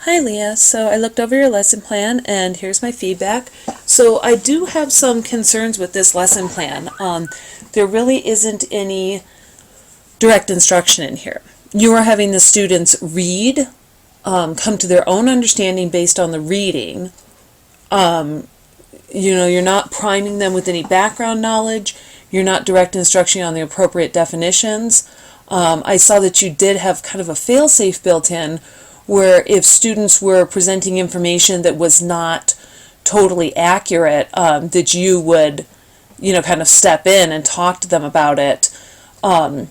Hi Leah, so I looked over your lesson plan and here's my feedback. So I do have some concerns with this lesson plan. There really isn't any direct instruction in here. You are having the students read, come to their own understanding based on the reading. You're not priming them with any background knowledge. You're not direct instruction on the appropriate definitions. I saw that you did have kind of a fail-safe built in where if students were presenting information that was not totally accurate, that you would, kind of step in and talk to them about it, and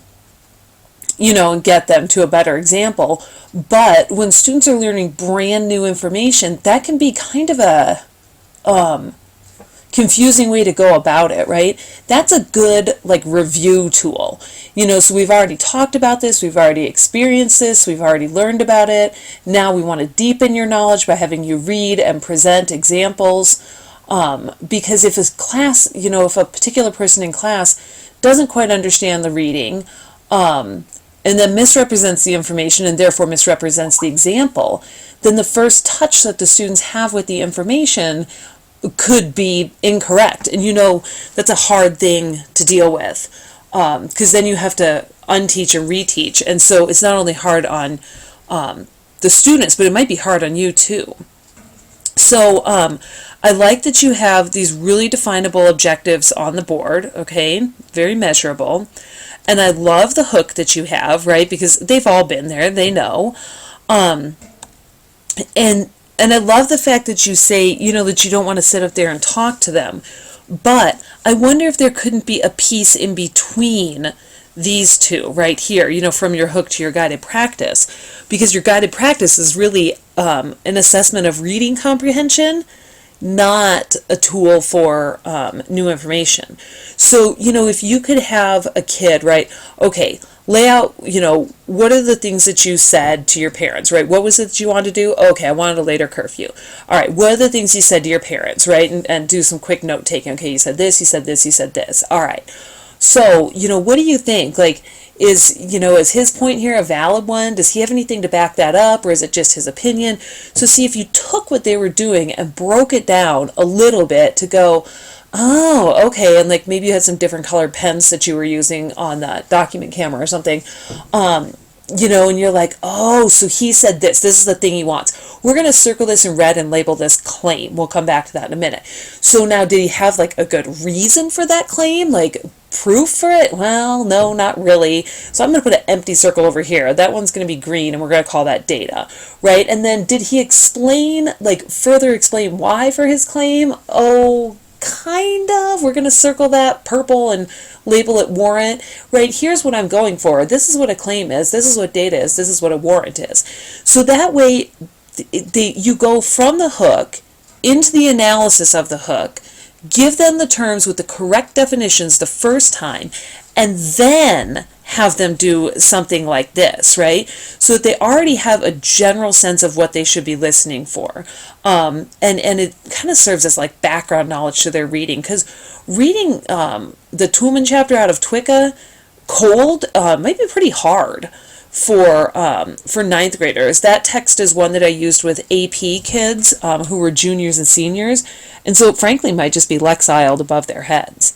get them to a better example. But when students are learning brand new information, that can be kind of a confusing way to go about it, right? That's a good review tool. So we've already talked about this, we've already experienced this, we've already learned about it. Now we want to deepen your knowledge by having you read and present examples. Because if a class, if a particular person in class doesn't quite understand the reading, and then misrepresents the information and therefore misrepresents the example, then the first touch that the students have with the information could be incorrect. And that's a hard thing to deal with, because then you have to unteach and reteach. And so it's not only hard on the students, but it might be hard on you too. So I like that you have these really definable objectives on the board, okay? Very measurable. And I love the hook that you have, right? Because they've all been there, they know. And I love the fact that you say, that you don't want to sit up there and talk to them. But I wonder if there couldn't be a piece in between these two right here, from your hook to your guided practice. Because your guided practice is really an assessment of reading comprehension, not a tool for new information. So, if you could have a kid, right, okay, lay out, what are the things that you said to your parents, right? What was it that you wanted to do? Okay, I wanted a later curfew. All right, what are the things you said to your parents, right? And do some quick note taking. Okay, you said this, you said this, you said this. All right. So, what do you think? Is his point here a valid one? Does he have anything to back that up, or is it just his opinion? So see if you took what they were doing and broke it down a little bit to go, oh, okay, and maybe you had some different colored pens that you were using on the document camera or something, and you're like, oh, so he said this is the thing he wants. We're going to circle this in red and label this claim. We'll come back to that in a minute. So now, did he have a good reason for that claim? Proof for it? Well, no, not really. So I'm going to put an empty circle over here. That one's going to be green, and we're going to call that data, right? And then did he explain, further explain why for his claim? Oh, kind of. We're going to circle that purple and label it warrant, right? Here's what I'm going for. This is what a claim is. This is what data is. This is what a warrant is. So that way, you go from the hook into the analysis of the hook, give them the terms with the correct definitions the first time, and then have them do something like this, right? So that they already have a general sense of what they should be listening for. And it kind of serves as background knowledge to their reading, because reading the Toolman chapter out of TWICA cold might be pretty hard for ninth graders. That text is one that I used with AP kids who were juniors and seniors, and so it frankly might just be Lexiled above their heads.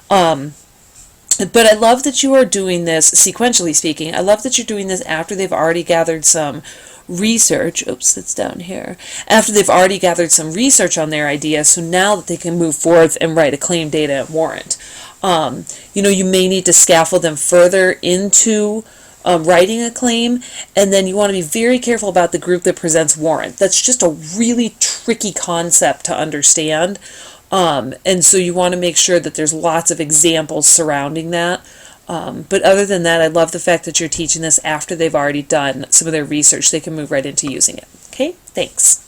But I love that you are doing this, sequentially speaking, I love that you're doing this after they've already gathered some research. Oops, it's down here. After they've already gathered some research on their idea, so now that they can move forth and write a claim, data, and warrant. You may need to scaffold them further into writing a claim, and then you want to be very careful about the group that presents warrant. That's just a really tricky concept to understand. And so you want to make sure that there's lots of examples surrounding that. But other than that, I love the fact that you're teaching this after they've already done some of their research. They can move right into using it. Okay, thanks.